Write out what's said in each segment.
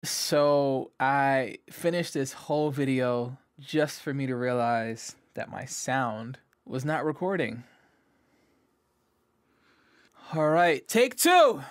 So I finished this whole video just for me to realize that my sound was not recording. All right, take two.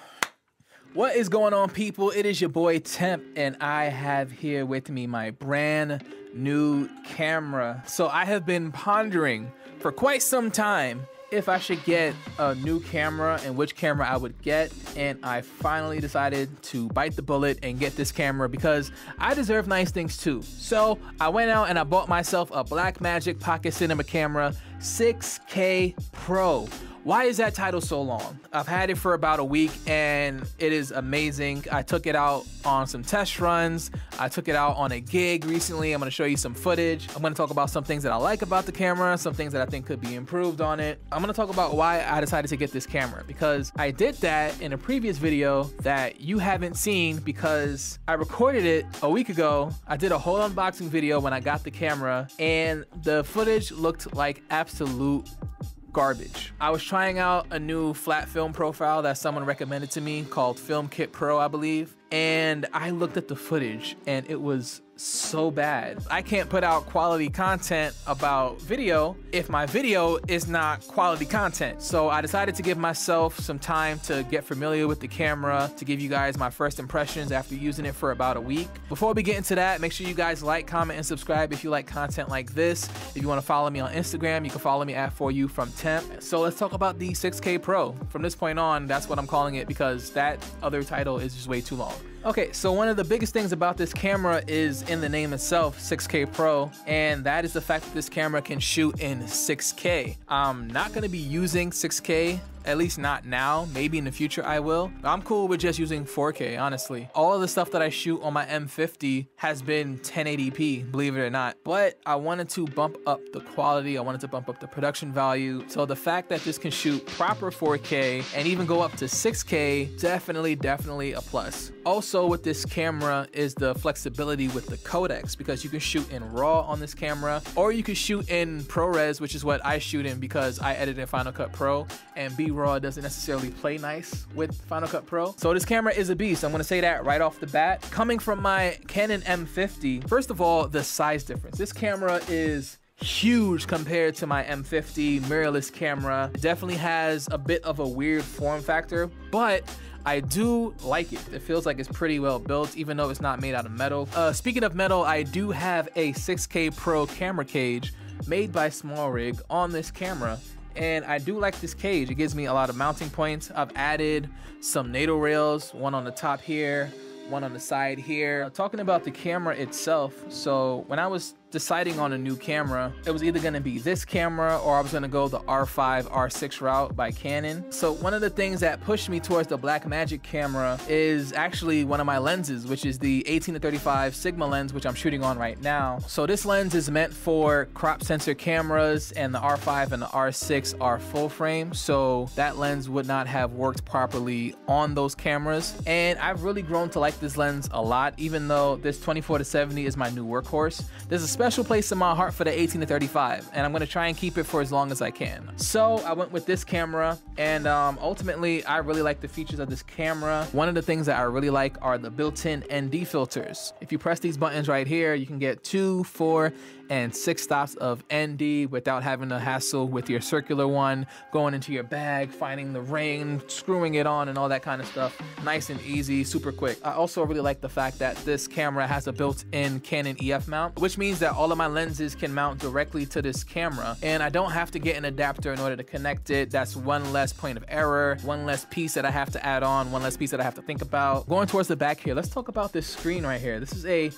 What is going on, people? It is your boy Temp, and I have here with me my brand new camera. So I have been pondering for quite some time if I should get a new camera and which camera I would get, and I finally decided to bite the bullet and get this camera because I deserve nice things too. So I went out and I bought myself a Blackmagic Pocket Cinema camera 6K Pro. Why is that title so long? I've had it for about a week and it is amazing. I took it out on some test runs. I took it out on a gig recently. I'm gonna show you some footage. I'm gonna talk about some things that I like about the camera, some things that I think could be improved on it. I'm gonna talk about why I decided to get this camera, because I did that in a previous video that you haven't seen because I recorded it a week ago. I did a whole unboxing video when I got the camera and the footage looked like absolute garbage. I was trying out a new flat film profile that someone recommended to me called Film Kit Pro, I believe. And I looked at the footage and it was so bad. I can't put out quality content about video if my video is not quality content. So I decided to give myself some time to get familiar with the camera, to give you guys my first impressions after using it for about a week. Before we get into that, make sure you guys like, comment, and subscribe if you like content like this. If you want to follow me on Instagram, you can follow me at ForYouFromTemp. So let's talk about the 6K Pro. From this point on, that's what I'm calling it because that other title is just way too long. Okay, so one of the biggest things about this camera is in the name itself, 6K Pro, and that is the fact that this camera can shoot in 6K. I'm not gonna be using 6K, at least not now. Maybe in the future I will. I'm cool with just using 4K, honestly. All of the stuff that I shoot on my M50 has been 1080p, believe it or not. But I wanted to bump up the quality. I wanted to bump up the production value. So the fact that this can shoot proper 4K and even go up to 6K, definitely a plus. Also with this camera is the flexibility with the codecs, because you can shoot in RAW on this camera, or you can shoot in ProRes, which is what I shoot in because I edit in Final Cut Pro, and B-RAW doesn't necessarily play nice with Final Cut Pro. So this camera is a beast. I'm gonna say that right off the bat. Coming from my Canon M50, first of all, the size difference. This camera is huge compared to my M50 mirrorless camera. It definitely has a bit of a weird form factor, but I do like it. It feels like it's pretty well built, even though it's not made out of metal. Speaking of metal, I do have a 6K Pro camera cage made by Smallrig on this camera. And I do like this cage. It gives me a lot of mounting points. I've added some NATO rails, one on the top here, one on the side here. Talking about the camera itself, so when I was deciding on a new camera, it was either gonna be this camera or I was gonna go the R5, R6 route by Canon. So one of the things that pushed me towards the Blackmagic camera is actually one of my lenses, which is the 18-35 Sigma lens, which I'm shooting on right now. So this lens is meant for crop sensor cameras, and the R5 and the R6 are full frame, so that lens would not have worked properly on those cameras. And I've really grown to like this lens a lot, even though this 24-70 is my new workhorse. There's a special place in my heart for the 18-35, and I'm gonna try and keep it for as long as I can. So I went with this camera, and ultimately I really like the features of this camera. One of the things that I really like are the built-in ND filters. If you press these buttons right here, you can get 2, 4, and 6 stops of ND without having to hassle with your circular one, going into your bag, finding the ring, screwing it on, and all that kind of stuff. Nice and easy, super quick. I also really like the fact that this camera has a built-in Canon EF mount, which means that all of my lenses can mount directly to this camera, and I don't have to get an adapter in order to connect it. That's one less point of error, one less piece that I have to add on, one less piece that I have to think about. Going towards the back here, let's talk about this screen right here. This is a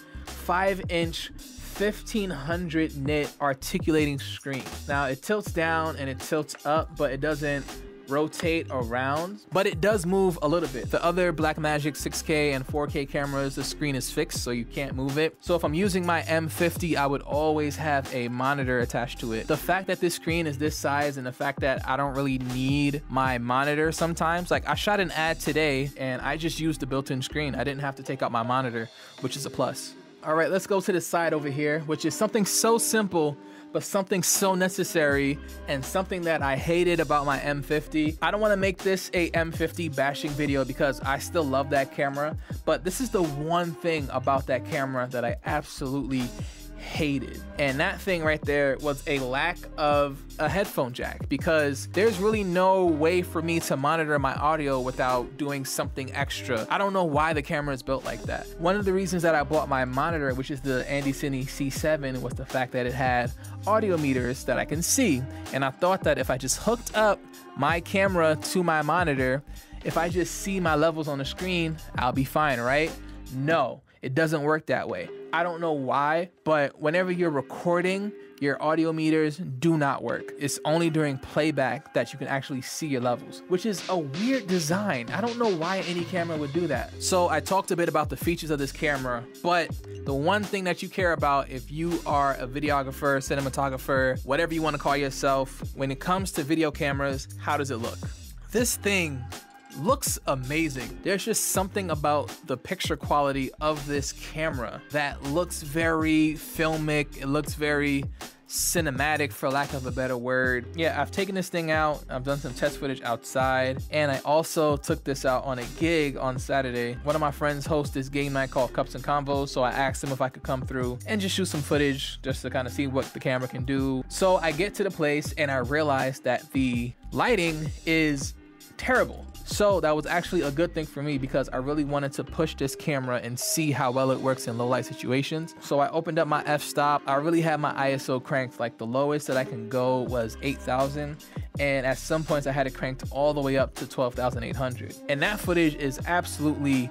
5-inch 1500 nit articulating screen. Now it tilts down and it tilts up, but it doesn't rotate around, but it does move a little bit. The other Blackmagic 6K and 4K cameras, the screen is fixed, so you can't move it. So if I'm using my M50, I would always have a monitor attached to it. The fact that this screen is this size and the fact that I don't really need my monitor sometimes, like I shot an ad today and I just used the built-in screen. I didn't have to take out my monitor, which is a plus. All right, let's go to the side over here, which is something so simple, but something so necessary and something that I hated about my M50. I don't want to make this a M50 bashing video because I still love that camera, but this is the one thing about that camera that I absolutely hated. And that thing right there was a lack of a headphone jack, because there's really no way for me to monitor my audio without doing something extra. I don't know why the camera is built like that. One of the reasons that I bought my monitor, which is the Andy Cine C7, was the fact that it had audio meters that I can see. And I thought that if I just hooked up my camera to my monitor, if I just see my levels on the screen, I'll be fine, right? No, it doesn't work that way. I don't know why, but whenever you're recording, your audio meters do not work. It's only during playback that you can actually see your levels, which is a weird design. I don't know why any camera would do that. So I talked a bit about the features of this camera, but the one thing that you care about if you are a videographer, cinematographer, whatever you want to call yourself, when it comes to video cameras, how does it look? This thing looks amazing. There's just something about the picture quality of this camera that looks very filmic. It looks very cinematic, for lack of a better word. Yeah, I've taken this thing out. I've done some test footage outside, and I also took this out on a gig on Saturday. One of my friends hosts this game night called Cups N Convos, so I asked him if I could come through and just shoot some footage just to kind of see what the camera can do. So I get to the place and I realized that the lighting is terrible. So that was actually a good thing for me, because I really wanted to push this camera and see how well it works in low light situations. So I opened up my f-stop. I really had my ISO cranked. Like, the lowest that I can go was 8,000. And at some points I had it cranked all the way up to 12,800. And that footage is absolutely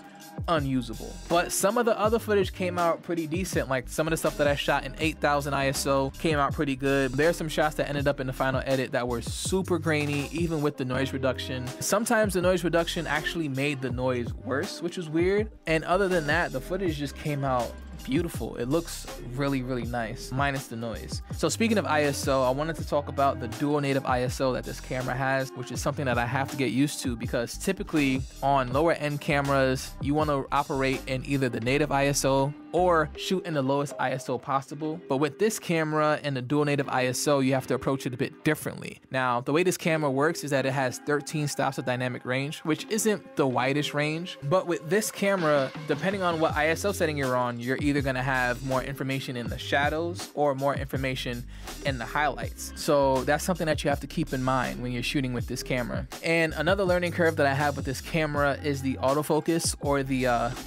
unusable. But some of the other footage came out pretty decent. Like, some of the stuff that I shot in 8,000 ISO came out pretty good. There's some shots that ended up in the final edit that were super grainy, even with the noise reduction. Sometimes the noise reduction actually made the noise worse, which was weird. And other than that, the footage just came out beautiful. It looks really, really nice, minus the noise. So speaking of ISO, I wanted to talk about the dual native ISO that this camera has, which is something that I have to get used to, because typically on lower end cameras, you want to operate in either the native ISO or shoot in the lowest ISO possible. But with this camera and the dual native ISO, you have to approach it a bit differently. Now, the way this camera works is that it has 13 stops of dynamic range, which isn't the widest range. But with this camera, depending on what ISO setting you're on, you're either gonna have more information in the shadows or more information in the highlights. So that's something that you have to keep in mind when you're shooting with this camera. And another learning curve that I have with this camera is the autofocus, or the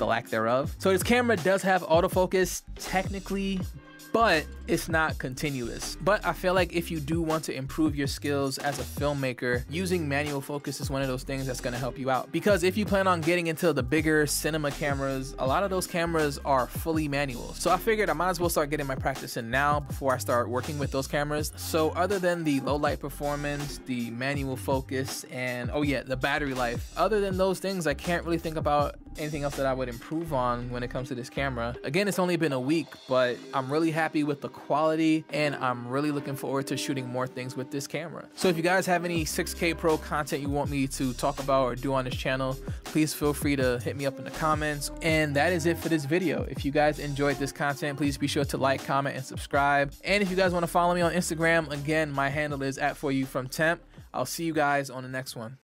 lack thereof. So this camera does have autofocus technically, but it's not continuous. But I feel like if you do want to improve your skills as a filmmaker, using manual focus is one of those things that's going to help you out. Because if you plan on getting into the bigger cinema cameras, a lot of those cameras are fully manual. So I figured I might as well start getting my practice in now before I start working with those cameras. So other than the low light performance, the manual focus, and oh yeah, the battery life, other than those things, I can't really think about anything else that I would improve on when it comes to this camera. Again, it's only been a week, but I'm really happy with the quality, and I'm really looking forward to shooting more things with this camera. So if you guys have any 6K Pro content you want me to talk about or do on this channel, please feel free to hit me up in the comments. And that is it for this video. If you guys enjoyed this content, please be sure to like, comment, and subscribe. And if you guys want to follow me on Instagram, again, my handle is @4U from Temp. I'll see you guys on the next one.